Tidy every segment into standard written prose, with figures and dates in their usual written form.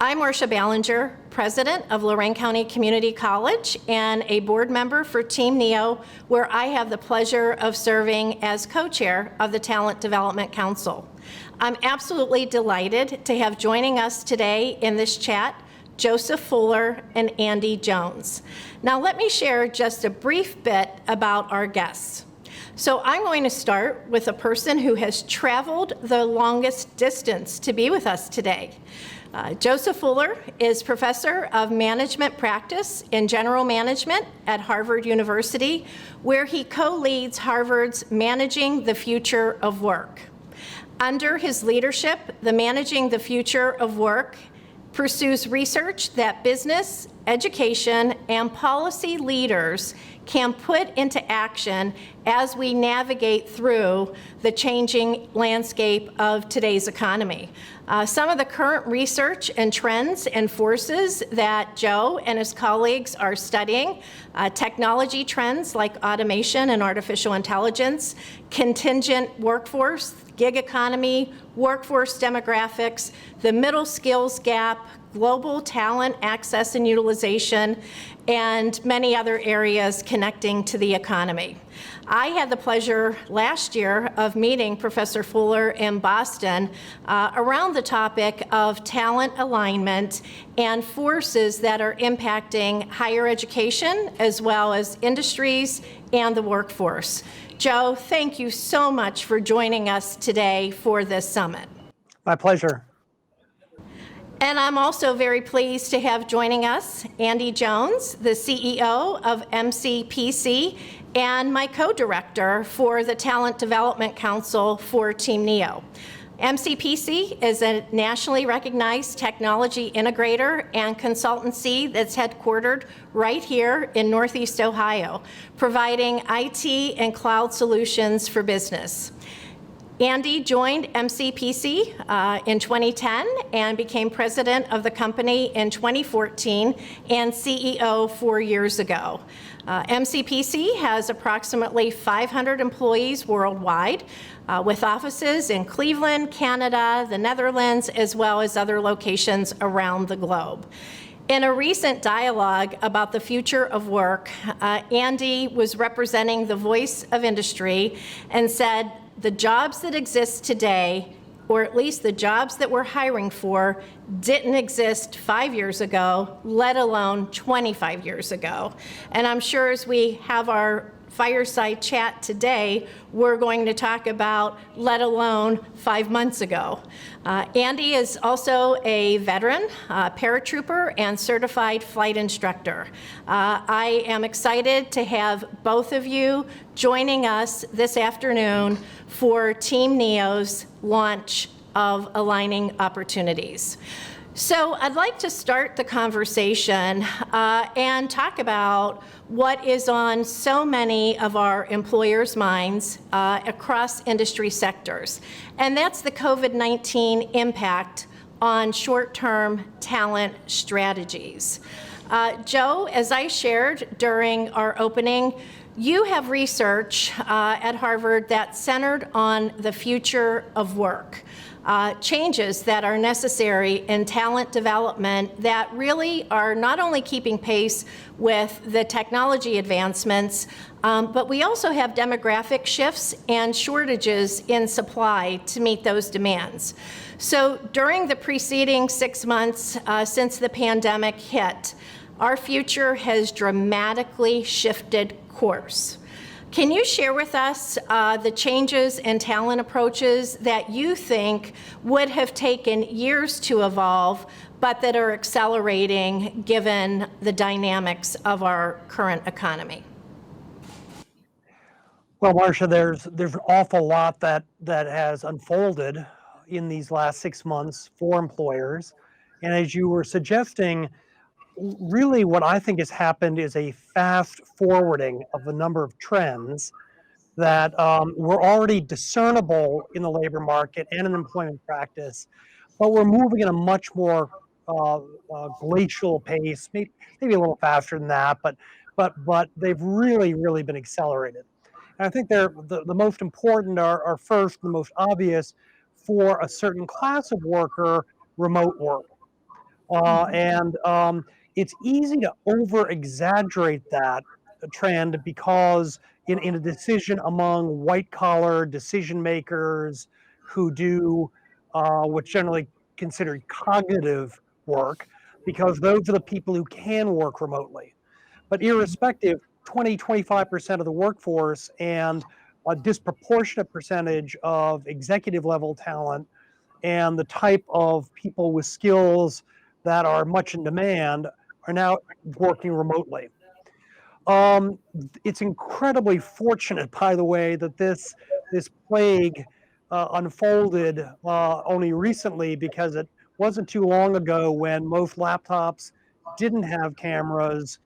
I'm Marcia Ballinger, president of Lorain County Community College and a board member for Team NEO, where I have the pleasure of serving as co-chair of the Talent Development Council. I'm absolutely delighted to have joining us today in this chat Joseph Fuller and Andy Jones. Now let me share just a brief bit about our guests. So I'm going to start with a person who has traveled the longest distance to be with us today. Joseph Fuller is professor of management practice in general management at Harvard University, where he co-leads Harvard's Managing the Future of Work. Under his leadership, the Managing the Future of Work pursues research that business, education, and policy leaders can put into action as we navigate through the changing landscape of today's economy. Some of the current research and trends and forces that Joe and his colleagues are studying, technology trends like automation and artificial intelligence, contingent workforce, gig economy, workforce demographics, the middle skills gap, global talent access and utilization, and many other areas connecting to the economy. I had the pleasure last year of meeting Professor Fuller in Boston around the topic of talent alignment and forces that are impacting higher education as well as industries and the workforce. Joe, thank you so much for joining us today for this summit. My pleasure. And I'm also very pleased to have joining us Andy Jones, the CEO of MCPc and my co-director for the Talent Development Council for Team NEO. MCPc is a nationally recognized technology integrator and consultancy that's headquartered right here in Northeast Ohio, providing IT and cloud solutions for business. Andy joined MCPc in 2010 and became president of the company in 2014 and CEO 4 years ago. MCPc has approximately 500 employees worldwide, with offices in Cleveland, Canada, the Netherlands, as well as other locations around the globe. In a recent dialogue about the future of work, Andy was representing the voice of industry and said, the jobs that exist today, or at least the jobs that we're hiring for, didn't exist 5 years ago, let alone 25 years ago. And I'm sure as we have our Fireside Chat today, we're going to talk about let alone 5 months ago. Andy is also a veteran, paratrooper, and certified flight instructor. I am excited to have both of you joining us this afternoon for Team NEO's launch of Aligning Opportunities. So I'd like to start the conversation and talk about what is on so many of our employers' minds across industry sectors, and that's the COVID-19 impact on short-term talent strategies. Joe, as I shared during our opening, you have research at Harvard that's centered on the future of work. Changes that are necessary in talent development that really are not only keeping pace with the technology advancements, but we also have demographic shifts and shortages in supply to meet those demands. So during the preceding 6 months since the pandemic hit, our future has dramatically shifted course. Can you share with us the changes in talent approaches that you think would have taken years to evolve, but that are accelerating given the dynamics of our current economy? Well, Marcia, there's an awful lot that has unfolded in these last 6 months for employers. And as you were suggesting, really what I think has happened is a fast forwarding of a number of trends that were already discernible in the labor market and in employment practice, but we're moving at a much more glacial pace, maybe a little faster than that, but they've really been accelerated. And I think the most important are first, the most obvious for a certain class of worker, remote work. And it's easy to over exaggerate that trend because in a decision among white collar decision makers who do what's generally considered cognitive work, because those are the people who can work remotely. But irrespective, 25% of the workforce and a disproportionate percentage of executive level talent and the type of people with skills that are much in demand are now working remotely. It's incredibly fortunate, by the way, that this plague unfolded only recently, because it wasn't too long ago when most laptops didn't have cameras,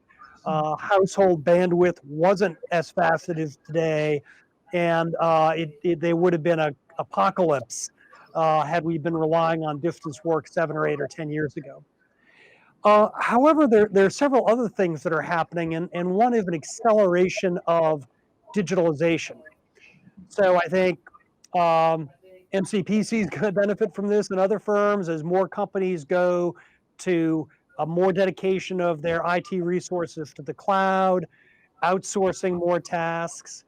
household bandwidth wasn't as fast as it is today, and they would have been an apocalypse had we been relying on distance work 7 or 8 or 10 years ago. However, there are several other things that are happening, and one is an acceleration of digitalization. So I think MCPc is going to benefit from this, and other firms, as more companies go to a more dedication of their IT resources to the cloud, outsourcing more tasks,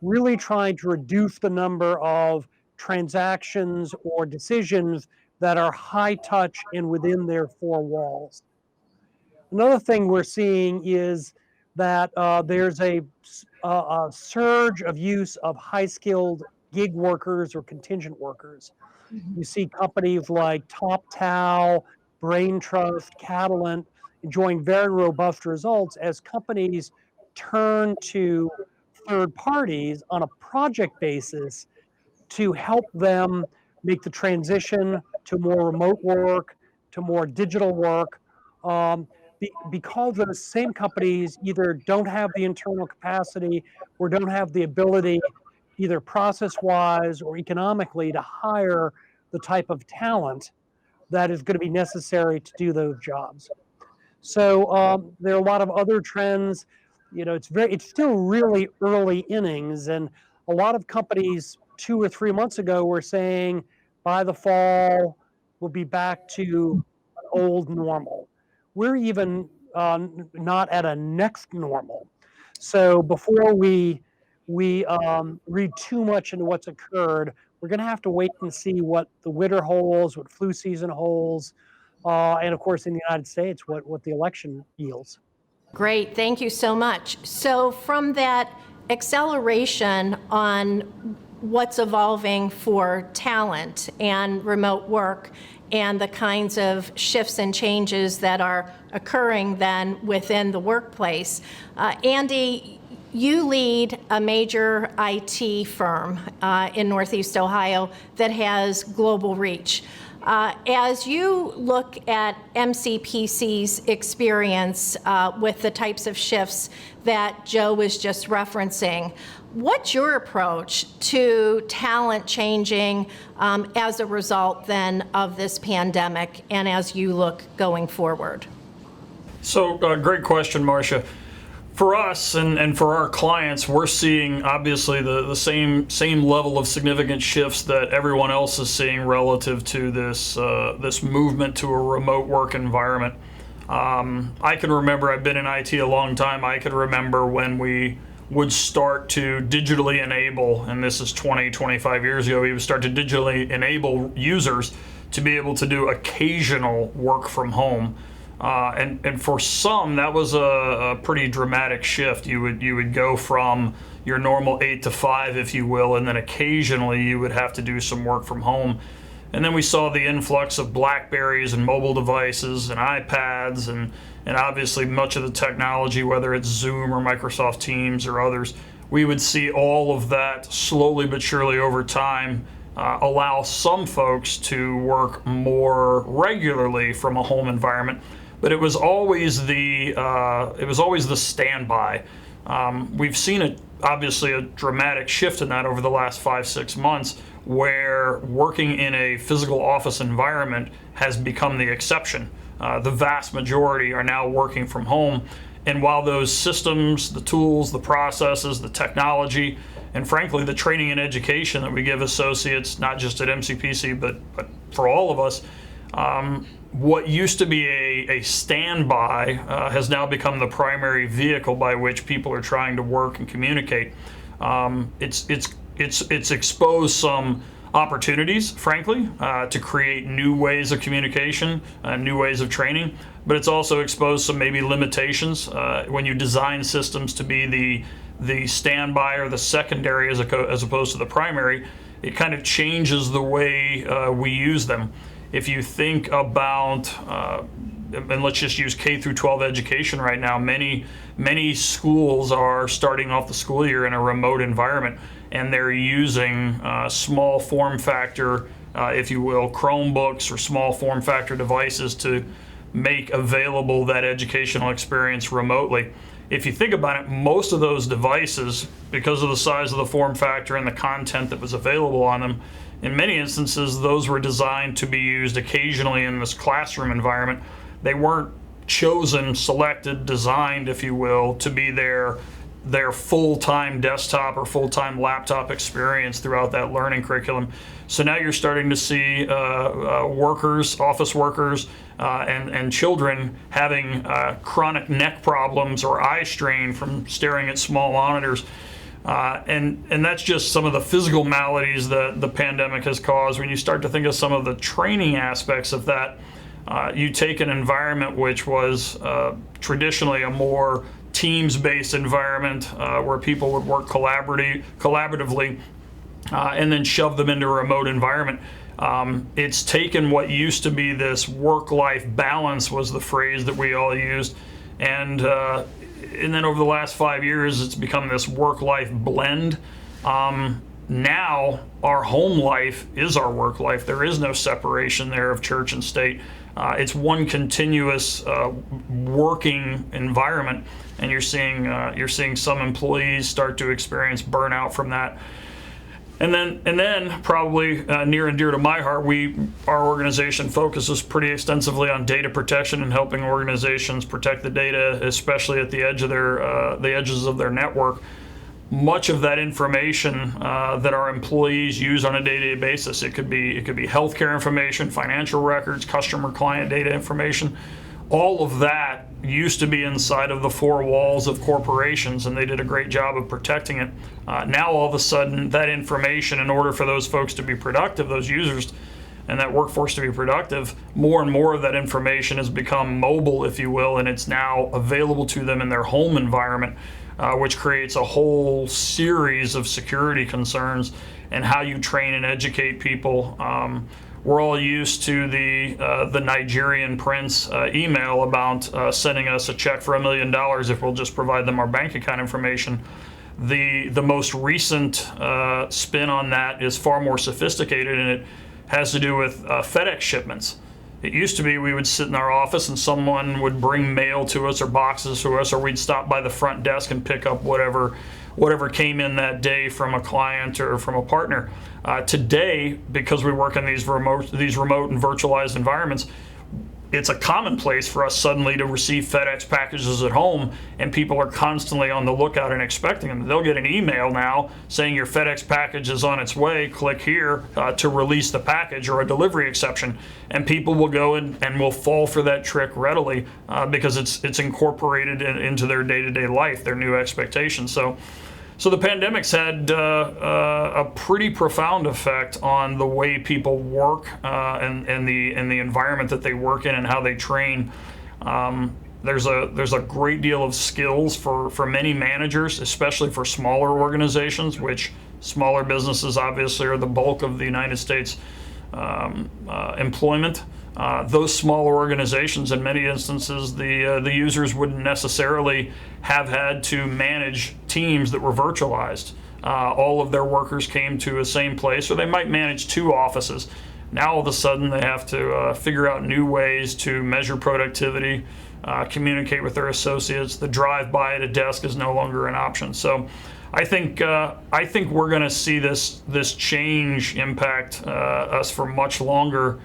really trying to reduce the number of transactions or decisions that are high touch and within their four walls. Another thing we're seeing is that there's a surge of use of high-skilled gig workers or contingent workers. You see companies like TopTal, Brain Trust, Catalent enjoying very robust results as companies turn to third parties on a project basis to help them make the transition to more remote work, to more digital work, because those same companies either don't have the internal capacity or don't have the ability, either process-wise or economically, to hire the type of talent that is going to be necessary to do those jobs. So there are a lot of other trends. It's still really early innings, and a lot of companies 2 or 3 months ago were saying by the fall we'll be back to an old normal. We're even not at a next normal. So before we read too much into what's occurred, we're going to have to wait and see what the winter holds, what flu season holds, and of course in the United States, what the election yields. Great, thank you so much. So from that acceleration on what's evolving for talent and remote work and the kinds of shifts and changes that are occurring then within the workplace, Andy, you lead a major IT firm in Northeast Ohio that has global reach. As you look at MCPc's experience with the types of shifts that Joe was just referencing, what's your approach to talent changing as a result then of this pandemic and as you look going forward? So great question, Marcia. For us and for our clients, we're seeing obviously the same level of significant shifts that everyone else is seeing relative to this movement to a remote work environment. I can remember, I've been in IT a long time, I can remember when we would start to digitally enable, and this is 25 years ago, we would start to digitally enable users to be able to do occasional work from home. And for some, that was a pretty dramatic shift. You would go from your normal 8 to 5, if you will, and then occasionally you would have to do some work from home. And then we saw the influx of Blackberries and mobile devices and iPads and obviously much of the technology, whether it's Zoom or Microsoft Teams or others. We would see all of that slowly but surely over time allow some folks to work more regularly from a home environment. But it was always the standby. We've seen obviously a dramatic shift in that over the last 5-6 months, where working in a physical office environment has become the exception. The vast majority are now working from home, and while those systems, the tools, the processes, the technology, and frankly the training and education that we give associates, not just at MCPc but for all of us, what used to be a standby has now become the primary vehicle by which people are trying to work and communicate. It's exposed some opportunities, frankly, to create new ways of communication, new ways of training, but it's also exposed some maybe limitations. When you design systems to be the standby or the secondary as opposed to the primary, it kind of changes the way we use them. If you think about, and let's just use K through 12 education right now, many schools are starting off the school year in a remote environment, and they're using small form factor, if you will, Chromebooks or small form factor devices to make available that educational experience remotely. If you think about it, most of those devices, because of the size of the form factor and the content that was available on them, in many instances, those were designed to be used occasionally in this classroom environment. They weren't chosen, selected, designed, if you will, to be their full-time desktop or full-time laptop experience throughout that learning curriculum. So now you're starting to see workers, office workers, and children having chronic neck problems or eye strain from staring at small monitors. And that's just some of the physical maladies that the pandemic has caused. When you start to think of some of the training aspects of that, you take an environment which was traditionally a more teams-based environment where people would work collaboratively and then shove them into a remote environment. It's taken what used to be this work-life balance, was the phrase that we all used, and then over the last 5 years, it's become this work-life blend. Now, our home life is our work life. There is no separation there of church and state. It's one continuous working environment, and you're seeing some employees start to experience burnout from that. And then probably near and dear to my heart, our organization focuses pretty extensively on data protection and helping organizations protect the data, especially at the edges of their network. Much of that information that our employees use on a day-to-day basis, it could be healthcare information, financial records, customer client data information. All of that used to be inside of the four walls of corporations, and they did a great job of protecting it. Now all of a sudden, that information, in order for those folks to be productive, those users and that workforce to be productive, more and more of that information has become mobile, if you will, and it's now available to them in their home environment, which creates a whole series of security concerns and how you train and educate people. We're all used to the Nigerian prince email about sending us a check for $1 million if we'll just provide them our bank account information. The most recent spin on that is far more sophisticated, and it has to do with FedEx shipments. It used to be we would sit in our office and someone would bring mail to us or boxes to us, or we'd stop by the front desk and pick up whatever came in that day from a client or from a partner. Today, because we work in these remote and virtualized environments, it's a commonplace for us suddenly to receive FedEx packages at home, and people are constantly on the lookout and expecting them. They'll get an email now saying your FedEx package is on its way, click here to release the package, or a delivery exception, and people will go and will fall for that trick readily because it's incorporated into their day-to-day life, their new expectations. So the pandemic's had a pretty profound effect on the way people work and the environment that they work in and how they train. There's a great deal of skills for many managers, especially for smaller organizations, which smaller businesses obviously are the bulk of the United States employment. Those smaller organizations, in many instances, the users wouldn't necessarily have had to manage teams that were virtualized. All of their workers came to a same place, or they might manage 2 offices. Now all of a sudden they have to figure out new ways to measure productivity, communicate with their associates. The drive-by at a desk is no longer an option. So I think we're going to see this change impact us for much longer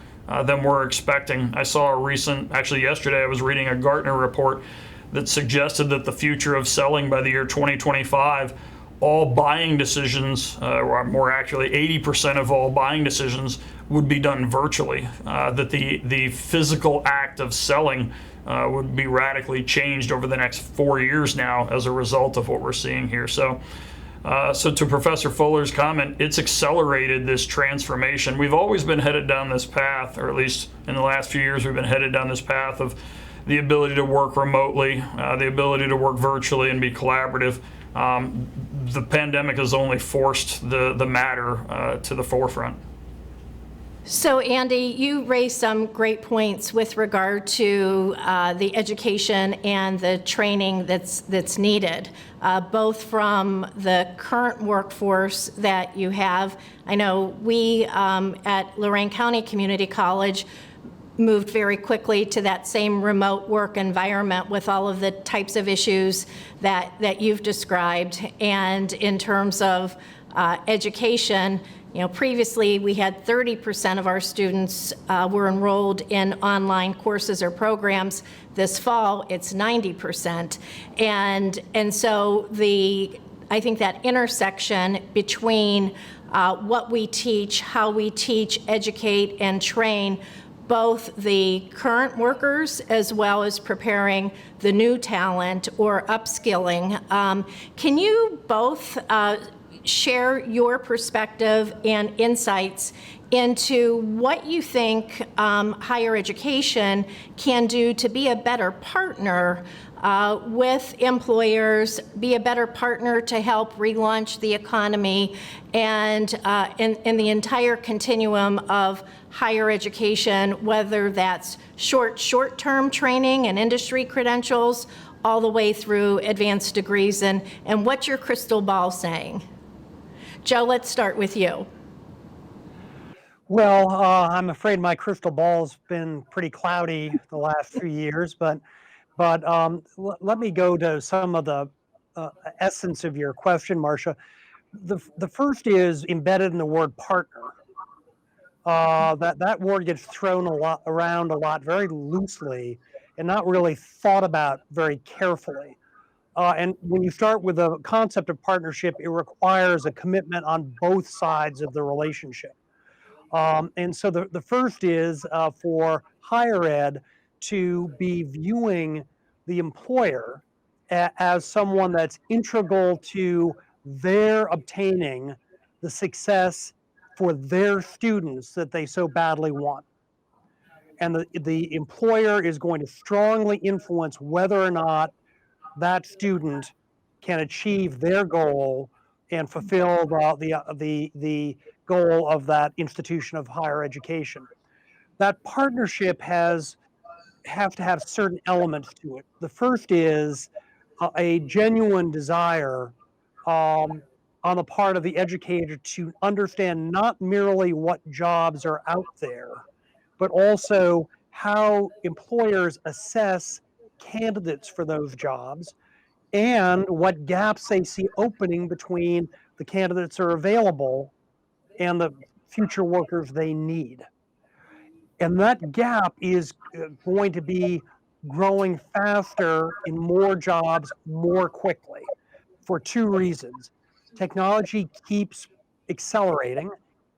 than we're expecting. I saw actually yesterday I was reading a Gartner report that suggested that the future of selling by the year 2025, all buying decisions, or more accurately, 80% of all buying decisions would be done virtually. That the physical act of selling would be radically changed over the next 4 years now as a result of what we're seeing here. So to Professor Fuller's comment, it's accelerated this transformation. We've always been headed down this path, or at least in the last few years, we've been headed down this path of the ability to work remotely, the ability to work virtually and be collaborative. The pandemic has only forced the matter to the forefront. So Andy, you raised some great points with regard to the education and the training that's needed, both from the current workforce that you have. I know we at Lorain County Community College moved very quickly to that same remote work environment with all of the types of issues that you've described. And in terms of education, previously we had 30% of our students were enrolled in online courses or programs. This fall, it's 90%. And so I think that intersection between what we teach, how we teach, educate, and train both the current workers as well as preparing the new talent or upskilling. Can you both share your perspective and insights into what you think higher education can do to be a better partner with employers, be a better partner to help relaunch the economy, and in the entire continuum of higher education, whether that's short-term training and industry credentials, all the way through advanced degrees, and what's your crystal ball saying? Joe, let's start with you. Well, I'm afraid my crystal ball's been pretty cloudy the last few years, but let me go to some of the essence of your question, Marcia. The first is embedded in the word partner. That word gets thrown around a lot very loosely and not really thought about very carefully. And when you start with the concept of partnership, it requires a commitment on both sides of the relationship. And so the first is for higher ed to be viewing the employer as someone that's integral to their obtaining the success for their students that they so badly want. And the employer is going to strongly influence whether or not that student can achieve their goal and fulfill the goal of that institution of higher education. That partnership have to have certain elements to it. The first is a genuine desire on the part of the educator to understand not merely what jobs are out there, but also how employers assess candidates for those jobs and what gaps they see opening between the candidates that are available and the future workers they need. And that gap is going to be growing faster in more jobs more quickly for two reasons. Technology keeps accelerating,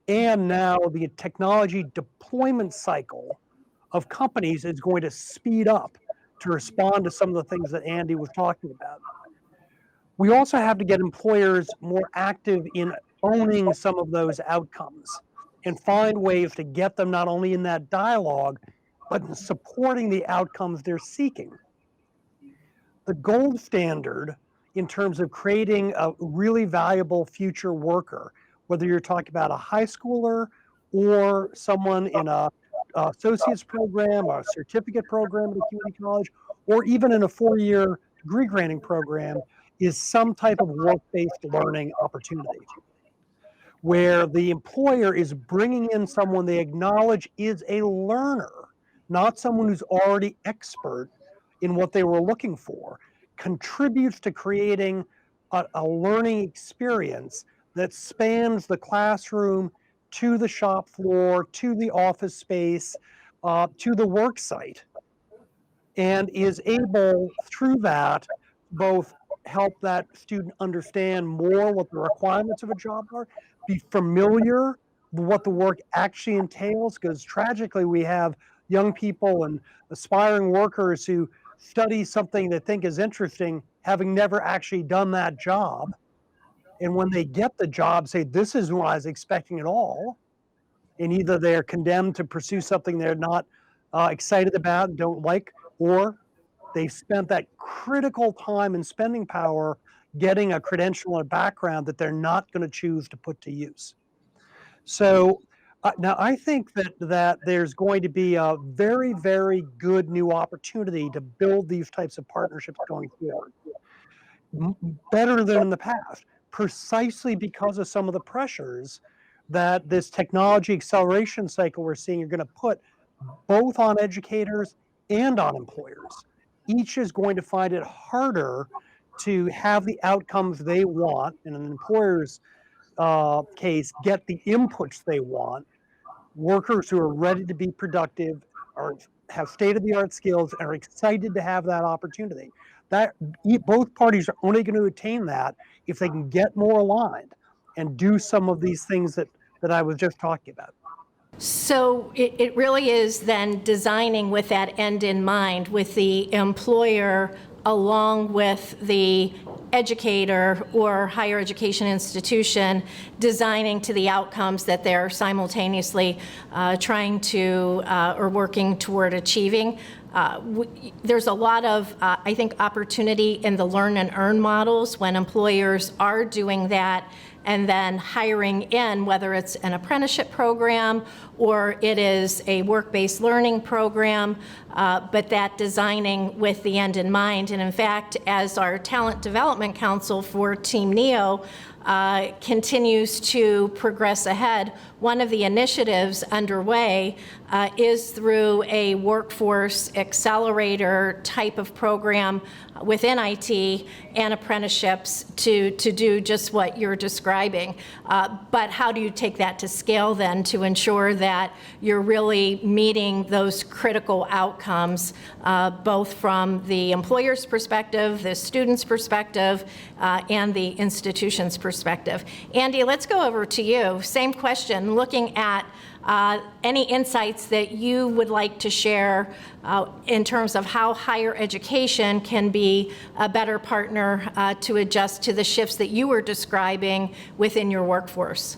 and now the technology deployment cycle of companies is going to speed up to respond to some of the things that Andy was talking about. We also have to get employers more active in owning some of those outcomes and find ways to get them not only in that dialogue, but in supporting the outcomes they're seeking. The gold standard in terms of creating a really valuable future worker, whether you're talking about a high schooler or someone in a associate's program, or a certificate program at a community college, or even in a 4-year degree granting program, is some type of work-based learning opportunity where the employer is bringing in someone they acknowledge is a learner, not someone who's already expert in what they were looking for, contributes to creating a learning experience that spans the classroom to the shop floor, to the office space, to the work site, and is able through that both help that student understand more what the requirements of a job are, be familiar with what the work actually entails, because tragically we have young people and aspiring workers who study something they think is interesting, having never actually done that job. And when they get the job, say, this isn't what I was expecting at all. And either they're condemned to pursue something they're not excited about and don't like, or they've spent that critical time and spending power getting a credential and a background that they're not going to choose to put to use. So now I think that there's going to be a very, very good new opportunity to build these types of partnerships going forward, better than in the past, precisely because of some of the pressures that this technology acceleration cycle we're seeing are going to put both on educators and on employers. Each is going to find it harder to have the outcomes they want, in an employer's case, get the inputs they want. Workers who are ready to be productive, have state-of-the-art skills, and are excited to have that opportunity. Both parties are only going to attain that if they can get more aligned and do some of these things that I was just talking about. So it really is then designing with that end in mind, with the employer along with the educator or higher education institution, designing to the outcomes that they're simultaneously trying to or working toward achieving. There's a lot of, I think, opportunity in the learn and earn models when employers are doing that and then hiring in, whether it's an apprenticeship program or it is a work-based learning program, but that designing with the end in mind. And in fact, as our Talent Development Council for Team NEO continues to progress ahead, one of the initiatives underway is through a workforce accelerator type of program within IT and apprenticeships to do just what you're describing. But how do you take that to scale then to ensure that you're really meeting those critical outcomes, both from the employer's perspective, the student's perspective, and the institution's perspective? Andy, let's go over to you. Same question, looking at any insights that you would like to share in terms of how higher education can be a better partner to adjust to the shifts that you were describing within your workforce.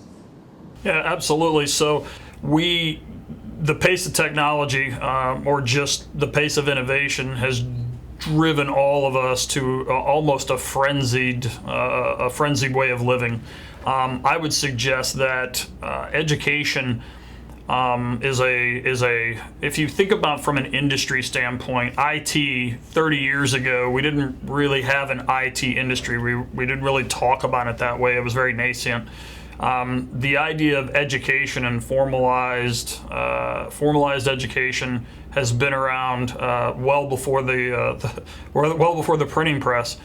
Yeah, absolutely. So the pace of technology, or just the pace of innovation, has driven all of us to almost a frenzied way of living. I would suggest that education is a if you think about from an industry standpoint, IT 30 years ago, we didn't really have an IT industry. We didn't really talk about it that way. It was very nascent. The idea of education and formalized education has been around well before the printing press.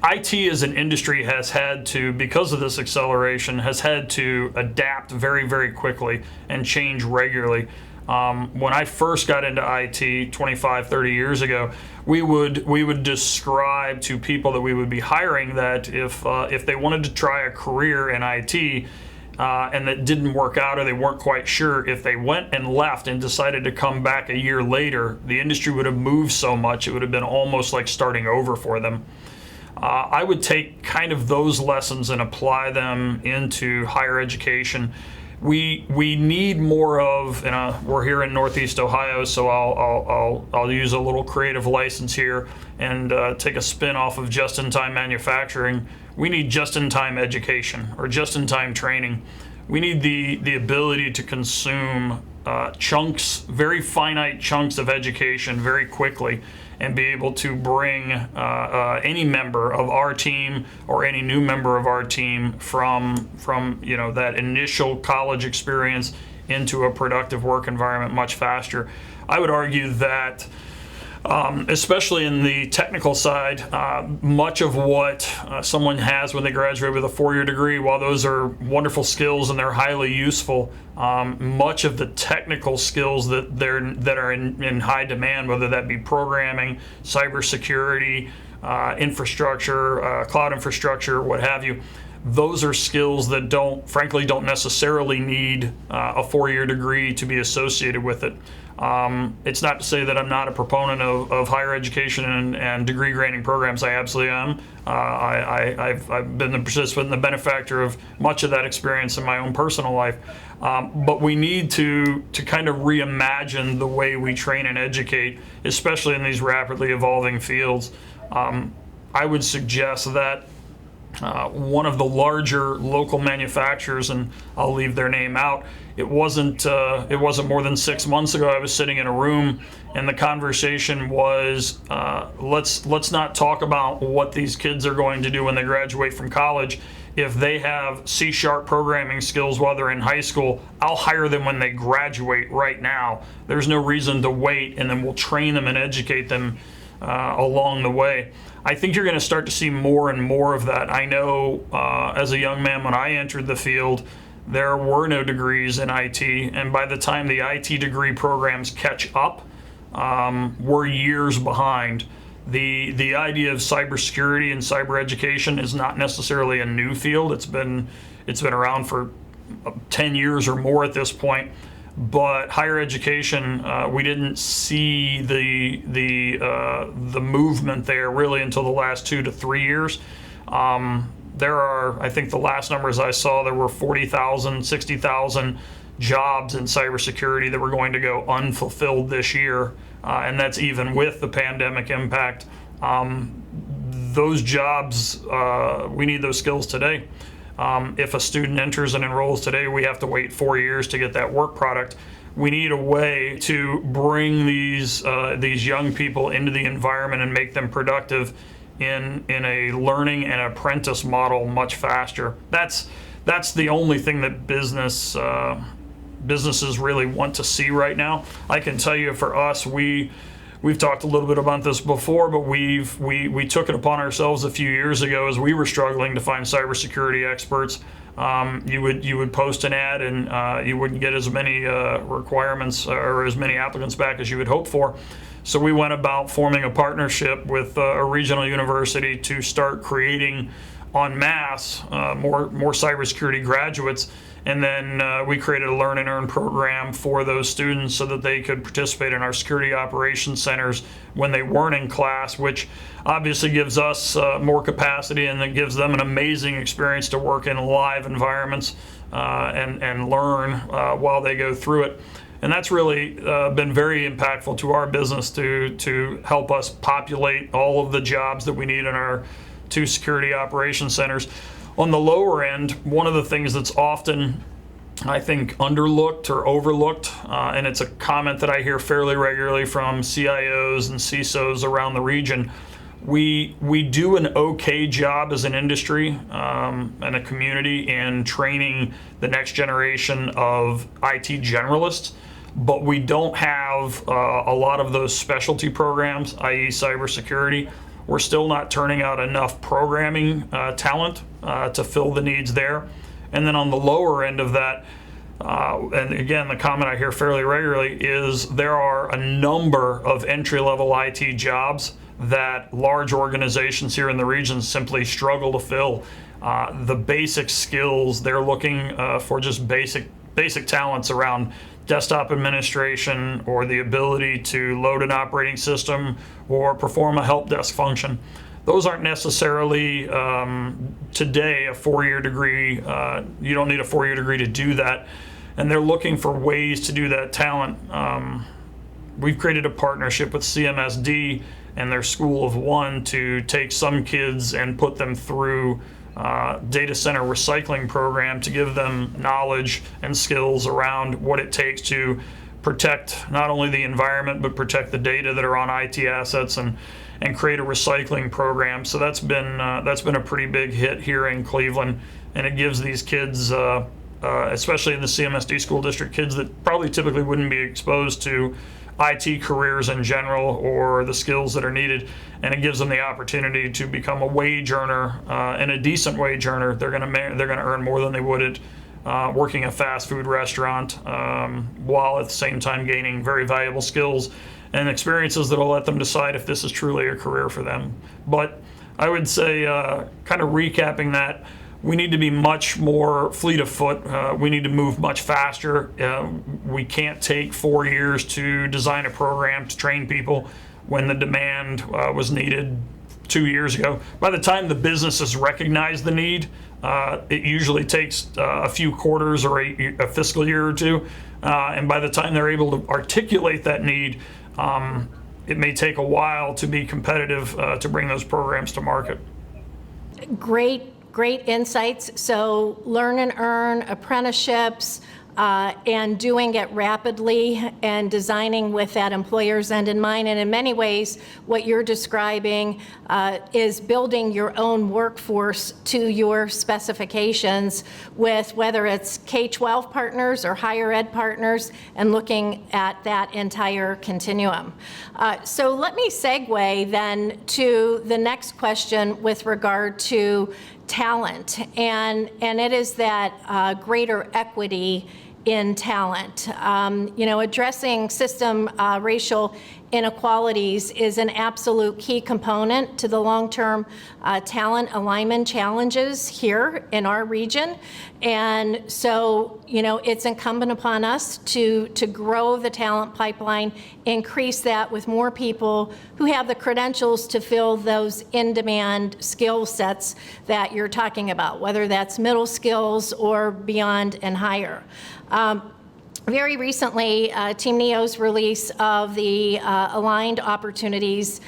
IT as an industry has had to, because of this acceleration, has had to adapt very, very quickly and change regularly. When I first got into IT 25, 30 years ago, we would describe to people that we would be hiring that if they wanted to try a career in IT and that didn't work out or they weren't quite sure, if they went and left and decided to come back a year later, the industry would have moved so much it would have been almost like starting over for them. I would take kind of those lessons and apply them into higher education. We need more of, and we're here in Northeast Ohio, so I'll use a little creative license here and take a spin off of just-in-time manufacturing. We need just-in-time education or just-in-time training. We need the ability to consume chunks, very finite chunks of education very quickly, and be able to bring any member of our team or any new member of our team from that initial college experience into a productive work environment much faster. I would argue that especially in the technical side, much of what someone has when they graduate with a 4-year degree, while those are wonderful skills and they're highly useful, much of the technical skills that are in high demand, whether that be programming, cybersecurity, infrastructure, cloud infrastructure, what have you. Those are skills that frankly don't necessarily need a 4-year degree to be associated with it. It's not to say that I'm not a proponent of higher education and degree granting programs. I absolutely am. I've been the participant and the benefactor of much of that experience in my own personal life. But we need to kind of reimagine the way we train and educate, especially in these rapidly evolving fields. I would suggest that one of the larger local manufacturers, and I'll leave their name out, it wasn't more than 6 months ago I was sitting in a room and the conversation was, let's not talk about what these kids are going to do when they graduate from college. If they have C# programming skills while they're in high school, I'll hire them when they graduate right now. There's no reason to wait, and then we'll train them and educate them along the way. I think you're going to start to see more and more of that. I know as a young man when I entered the field, there were no degrees in IT, and by the time the IT degree programs catch up, we're years behind. The idea of cybersecurity and cyber education is not necessarily a new field. It's been around for 10 years or more at this point. But higher education, we didn't see the movement there really until the last 2 to 3 years. There are, I think the last numbers I saw, there were 40,000, 60,000 jobs in cybersecurity that were going to go unfulfilled this year, and that's even with the pandemic impact. Those jobs, we need those skills today. If a student enters and enrolls today, we have to wait 4 years to get that work product. We need a way to bring these young people into the environment and make them productive in a learning and apprentice model much faster. That's the only thing that businesses really want to see right now. I can tell you for us, we've talked a little bit about this before, but we took it upon ourselves a few years ago as we were struggling to find cybersecurity experts. You would post an ad and you wouldn't get as many requirements or as many applicants back as you would hope for. So we went about forming a partnership with a regional university to start creating en masse more cybersecurity graduates. And then we created a learn and earn program for those students so that they could participate in our security operations centers when they weren't in class, which obviously gives us more capacity, and it gives them an amazing experience to work in live environments and learn while they go through it. And that's really been very impactful to our business to help us populate all of the jobs that we need in our 2 security operations centers. On the lower end, one of the things that's often, I think, underlooked or overlooked, and it's a comment that I hear fairly regularly from CIOs and CISOs around the region, we do an okay job as an industry and a community in training the next generation of IT generalists, but we don't have a lot of those specialty programs, i.e. cybersecurity. We're still not turning out enough programming talent to fill the needs there. And then on the lower end of that, and again, the comment I hear fairly regularly is there are a number of entry-level IT jobs that large organizations here in the region simply struggle to fill. The basic skills, they're looking for just basic talents around desktop administration or the ability to load an operating system or perform a help desk function. Those aren't necessarily today a 4-year degree. You don't need a 4-year degree to do that. And they're looking for ways to do that talent. We've created a partnership with CMSD and their School of One to take some kids and put them through data center recycling program to give them knowledge and skills around what it takes to protect not only the environment but protect the data that are on IT assets and create a recycling program. So that's been a pretty big hit here in Cleveland, and it gives these kids, especially in the CMSD school district, kids that probably typically wouldn't be exposed to IT careers in general or the skills that are needed, and it gives them the opportunity to become a wage earner and a decent wage earner. They're going to earn more than they would at working a fast food restaurant, while at the same time gaining very valuable skills and experiences that will let them decide if this is truly a career for them. But I would say, kind of recapping that, we need to be much more fleet of foot. We need to move much faster. We can't take 4 years to design a program to train people when the demand was needed 2 years ago. By the time the businesses recognize the need, it usually takes a few quarters or a fiscal year or two. And by the time they're able to articulate that need, it may take a while to be competitive to bring those programs to market. Great insights. So learn and earn, apprenticeships, and doing it rapidly and designing with that employer's end in mind. And in many ways, what you're describing is building your own workforce to your specifications with whether it's K-12 partners or higher ed partners, and looking at that entire continuum. So let me segue then to the next question with regard to talent, and it is that greater equity in talent. Addressing system racial inequalities is an absolute key component to the long-term talent alignment challenges here in our region. And so, it's incumbent upon us to grow the talent pipeline, increase that with more people who have the credentials to fill those in-demand skill sets that you're talking about, whether that's middle skills or beyond and higher. Very recently, Team NEO's release of the aligned opportunities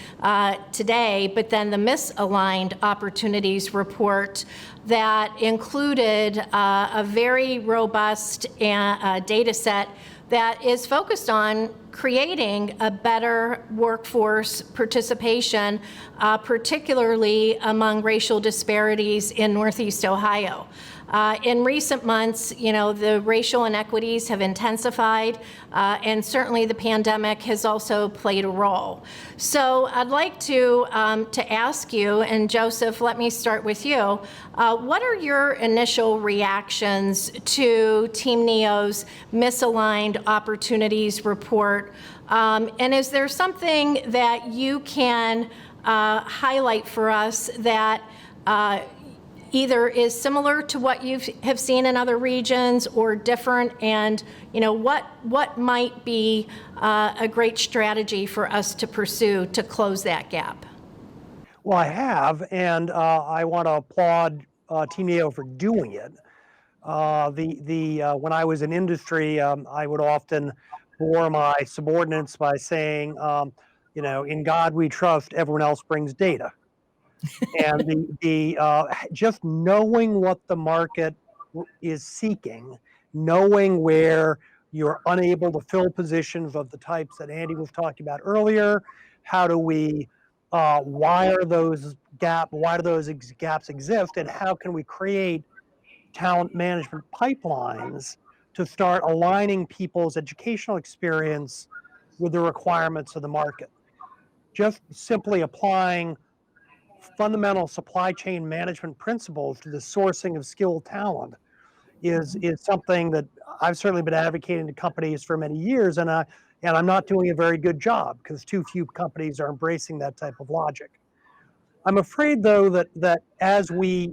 today, but then the misaligned opportunities report that included a very robust data set that is focused on creating a better workforce participation, particularly among racial disparities in Northeast Ohio. In recent months, the racial inequities have intensified, and certainly the pandemic has also played a role. So I'd like to ask you, and Joseph, let me start with you. What are your initial reactions to Team NEO's misaligned opportunities report? And is there something that you can highlight for us that either is similar to what you have seen in other regions or different, and what might be a great strategy for us to pursue to close that gap? Well, I have, and I want to applaud Team NEO for doing it. When I was in industry, I would often bore my subordinates by saying, in God we trust, everyone else brings data. And just knowing what the market is seeking, knowing where you're unable to fill positions of the types that Andy was talking about earlier, how do we why do those gaps exist, and how can we create talent management pipelines to start aligning people's educational experience with the requirements of the market. Just simply applying fundamental supply chain management principles to the sourcing of skilled talent is something that I've certainly been advocating to companies for many years, and I'm not doing a very good job because too few companies are embracing that type of logic. I'm afraid, though, that as we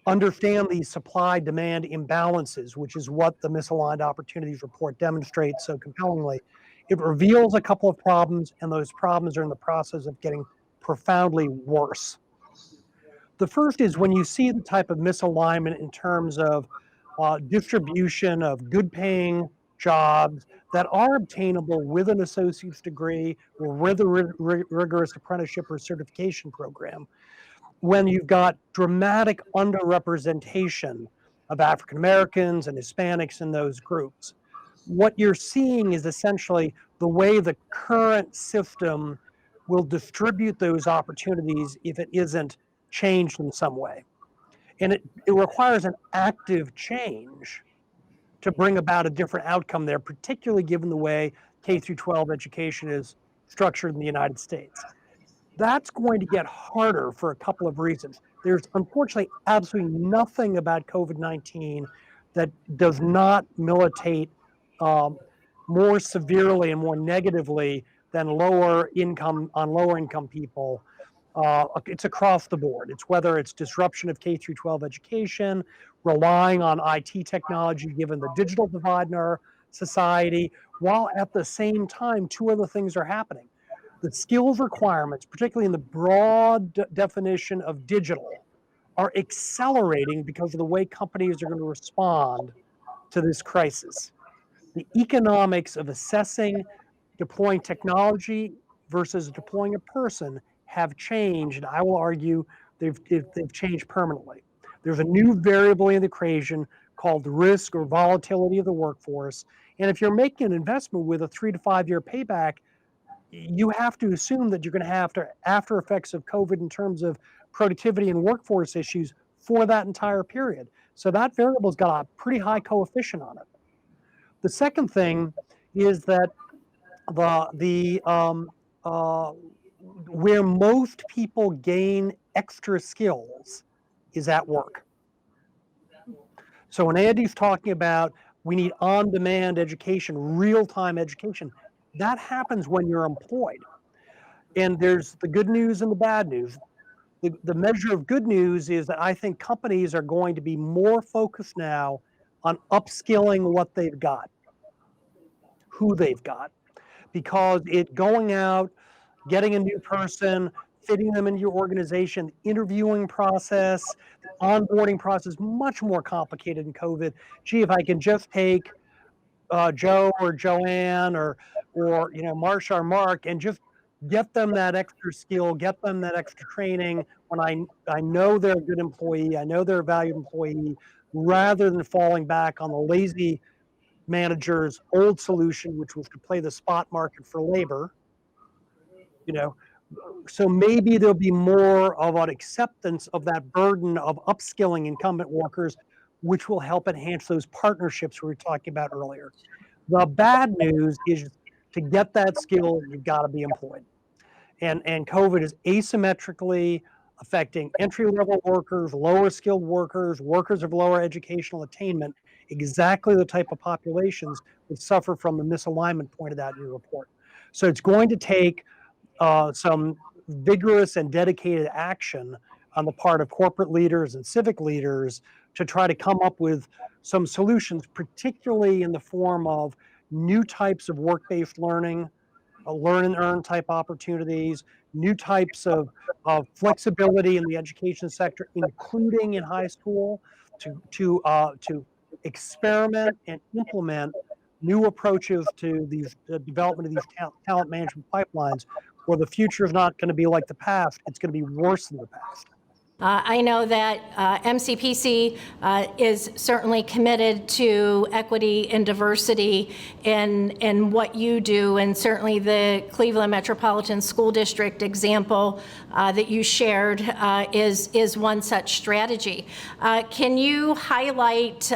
understand these supply-demand imbalances, which is what the Misaligned Opportunities Report demonstrates so compellingly, it reveals a couple of problems, and those problems are in the process of getting profoundly worse. The first is when you see the type of misalignment in terms of distribution of good-paying jobs that are obtainable with an associate's degree or with a rigorous apprenticeship or certification program, when you've got dramatic underrepresentation of African Americans and Hispanics in those groups. What you're seeing is essentially the way the current system will distribute those opportunities if it isn't changed in some way. And it requires an active change to bring about a different outcome there, particularly given the way K through 12 education is structured in the United States. That's going to get harder for a couple of reasons. There's unfortunately absolutely nothing about COVID-19 that does not militate more severely and more negatively than lower income people. It's across the board. It's whether it's disruption of K through 12 education, relying on IT technology given the digital divide in our society, while at the same time, two other things are happening. The skills requirements, particularly in the broad definition of digital, are accelerating because of the way companies are going to respond to this crisis. The economics of assessing, deploying technology versus deploying a person have changed, and I will argue they've changed permanently. There's a new variable in the equation called risk or volatility of the workforce, and if you're making an investment with a 3 to 5 year payback, you have to assume that you're going to have after effects of COVID in terms of productivity and workforce issues for that entire period. So that variable's got a pretty high coefficient on it. The second thing is that where most people gain extra skills is at work. So when Andy's talking about we need on-demand education, real-time education, that happens when you're employed. And there's the good news and the bad news. The measure of good news is that I think companies are going to be more focused now on upskilling what they've got, who they've got, because going out, getting a new person, fitting them into your organization, interviewing process, the onboarding process, much more complicated in COVID. Gee, if I can just take Joe or Joanne or Marcia or Mark and just get them that extra skill, get them that extra training when I know they're a good employee, I know they're a valued employee, rather than falling back on the lazy manager's old solution, which was to play the spot market for labor. So maybe there'll be more of an acceptance of that burden of upskilling incumbent workers, which will help enhance those partnerships we were talking about earlier. The bad news is to get that skill, you've got to be employed. And COVID is asymmetrically affecting entry-level workers, lower skilled workers, workers of lower educational attainment, exactly the type of populations that suffer from the misalignment pointed out in your report. So it's going to take some vigorous and dedicated action on the part of corporate leaders and civic leaders to try to come up with some solutions, particularly in the form of new types of work-based learning, learn and earn type opportunities, new types of flexibility in the education sector, including in high school, to experiment and implement new approaches to the development of these talent management pipelines, where the future is not going to be like the past, it's going to be worse than the past. I know that MCPc is certainly committed to equity and diversity in what you do, and certainly the Cleveland Metropolitan School District example that you shared is one such strategy. Can you highlight,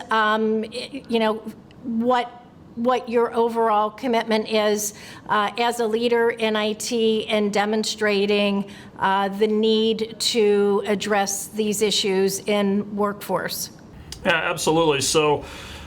what your overall commitment is as a leader in IT and demonstrating the need to address these issues in workforce? Yeah, absolutely. So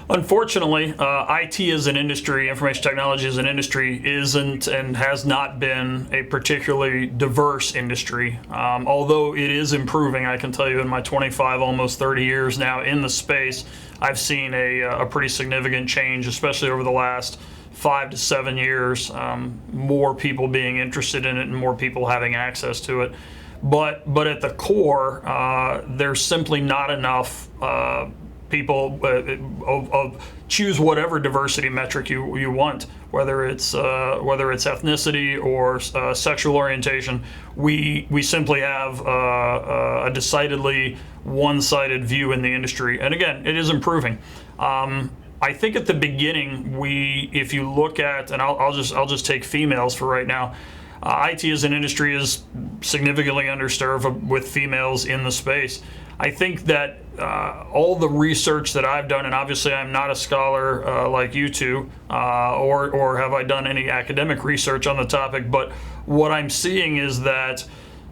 unfortunately, IT as an industry, information technology as an industry, isn't and has not been a particularly diverse industry. Although it is improving, I can tell you in my 25, almost 30 years now in the space, I've seen a pretty significant change, especially over the last 5 to 7 years, more people being interested in it and more people having access to it. But at the core, there's simply not enough people choose whatever diversity metric you want, whether it's ethnicity or sexual orientation. We simply have a decidedly one-sided view in the industry, and again, it is improving. I think at the beginning, if you look at, and I'll just take females for right now. IT as an industry is significantly underserved with females in the space. I think that all the research that I've done, and obviously I'm not a scholar like you two, or have I done any academic research on the topic, but what I'm seeing is that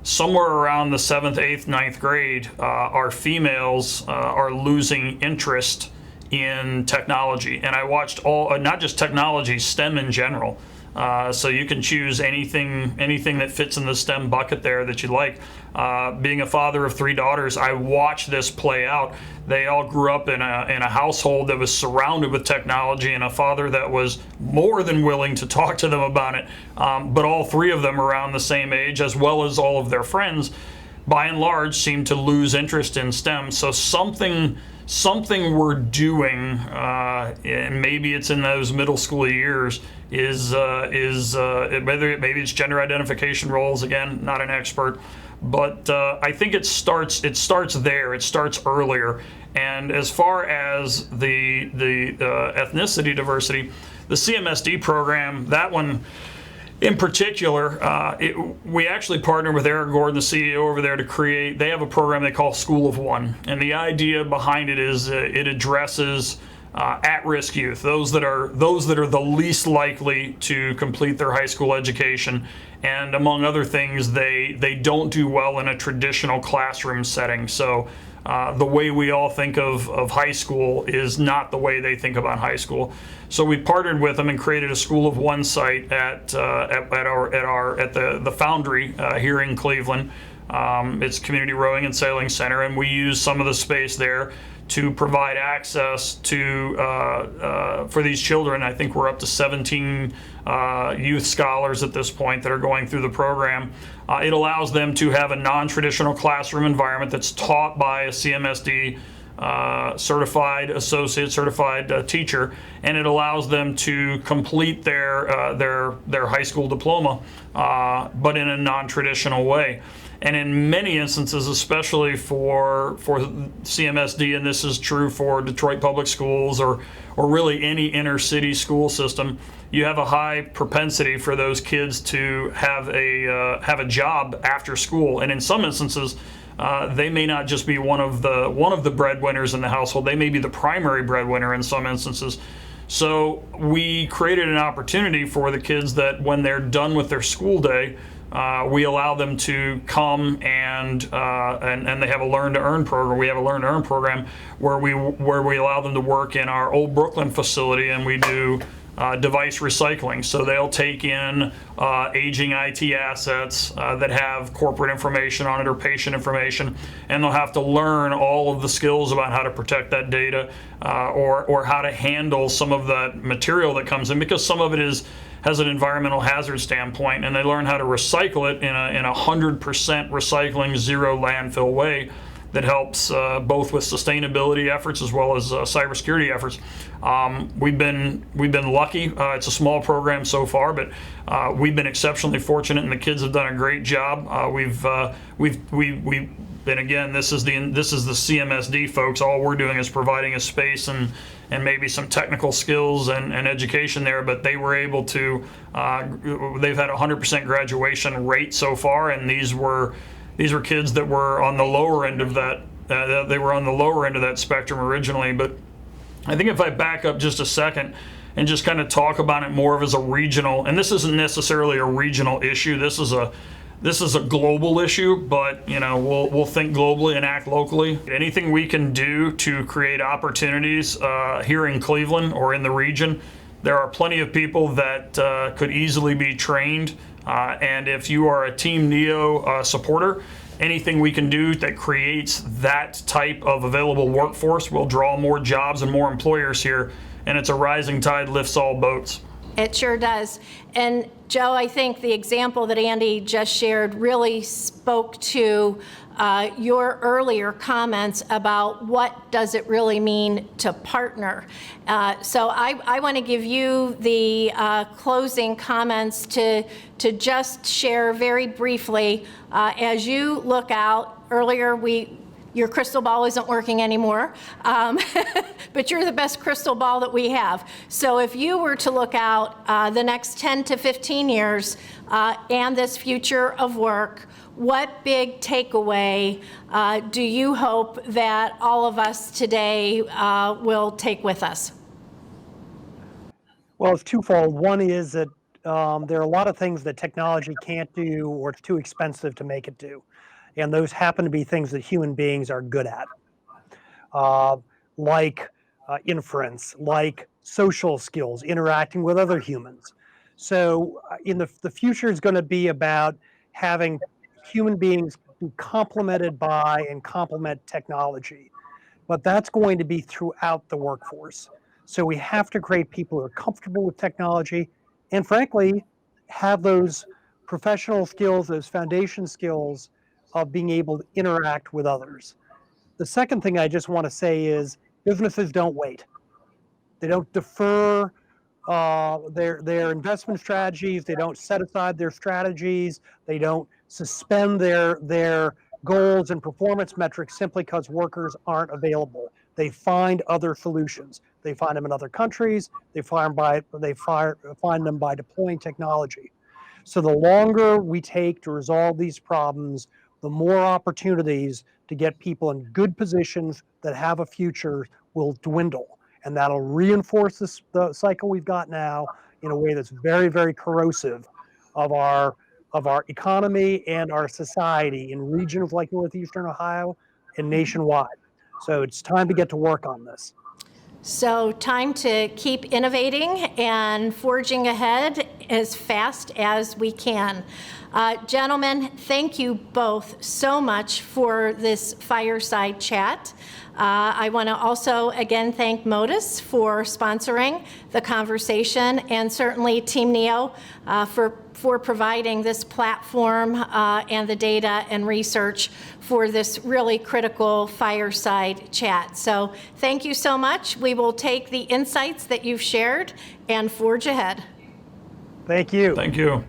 somewhere around the 7th, 8th, 9th grade, our females are losing interest in technology. And I watched not just technology, STEM in general. So you can choose anything that fits in the STEM bucket there that you like. Being a father of 3 daughters, I watched this play out. They all grew up in a household that was surrounded with technology, and a father that was more than willing to talk to them about it. But all 3 of them around the same age, as well as all of their friends, by and large, seem to lose interest in STEM. So something we're doing, and maybe it's in those middle school years, is maybe it's gender identification roles. Again, not an expert, but I think it starts there. It starts earlier. And as far as the ethnicity diversity, the CMSD program, that one in particular, we actually partnered with Eric Gordon, the CEO over there, they have a program they call School of One. And the idea behind it is it addresses at-risk youth, those that are the least likely to complete their high school education. And among other things, they don't do well in a traditional classroom setting. So the way we all think of high school is not the way they think about high school. So we partnered with them and created a School of One site at the Foundry here in Cleveland. It's Community Rowing and Sailing Center, and we use some of the space there to provide access to for these children. I think we're up to 17 youth scholars at this point that are going through the program. It allows them to have a non-traditional classroom environment that's taught by a CMSD certified associate, certified teacher, and it allows them to complete their high school diploma, but in a non-traditional way. And in many instances, especially for CMSD, and this is true for Detroit Public Schools or really any inner city school system, you have a high propensity for those kids to have a job after school. And in some instances, they may not just be one of the breadwinners in the household. They may be the primary breadwinner in some instances. So we created an opportunity for the kids that when they're done with their school day, we allow them to come and they have a Learn to Earn program. We have a Learn to Earn program where we allow them to work in our Old Brooklyn facility, and we do device recycling. So they'll take in aging IT assets that have corporate information on it or patient information, and they'll have to learn all of the skills about how to protect that data or how to handle some of that material that comes in, because some of it has an environmental hazard standpoint, and they learn how to recycle it in a 100% recycling, zero landfill way that helps both with sustainability efforts as well as cybersecurity efforts. We've been lucky. It's a small program so far, but we've been exceptionally fortunate, and the kids have done a great job. And again, this is the CMSD folks. All we're doing is providing a space and maybe some technical skills and education there, but they were able to, they've had a 100% graduation rate so far, and these were kids that were on the lower end of that, they were on the lower end of that spectrum originally. But I think if I back up just a second and just kind of talk about it more of as a regional, and this isn't necessarily a regional issue, this is a global issue, but we'll think globally and act locally. Anything we can do to create opportunities here in Cleveland or in the region, there are plenty of people that could easily be trained. And if you are a Team Neo supporter, anything we can do that creates that type of available workforce will draw more jobs and more employers here. And it's a rising tide lifts all boats. It sure does. And Joe, I think the example that Andy just shared really spoke to your earlier comments about what does it really mean to partner. So I want to give you the closing comments to just share very briefly as you look out. Earlier, your crystal ball isn't working anymore, but you're the best crystal ball that we have. So if you were to look out the next 10 to 15 years and this future of work, what big takeaway do you hope that all of us today will take with us? Well, it's twofold. One is that there are a lot of things that technology can't do or it's too expensive to make it do. And those happen to be things that human beings are good at, like inference, like social skills, interacting with other humans. So in the future is going to be about having human beings be complemented by and complement technology. But that's going to be throughout the workforce. So we have to create people who are comfortable with technology and frankly, have those professional skills, those foundation skills of being able to interact with others. The second thing I just want to say is businesses don't wait. They don't defer their investment strategies. They don't set aside their strategies. They don't suspend their goals and performance metrics simply because workers aren't available. They find other solutions. They find them in other countries. They find them by deploying technology. So the longer we take to resolve these problems, the more opportunities to get people in good positions that have a future will dwindle. And that'll reinforce the cycle we've got now in a way that's very, very corrosive of our economy and our society in regions like Northeastern Ohio and nationwide. So it's time to get to work on this. So time to keep innovating and forging ahead as fast as we can. Gentlemen, thank you both so much for this fireside chat. I want to also again thank Modus for sponsoring the conversation, and certainly Team Neo for providing this platform and the data and research for this really critical fireside chat. So thank you so much. We will take the insights that you've shared and forge ahead. Thank you. Thank you.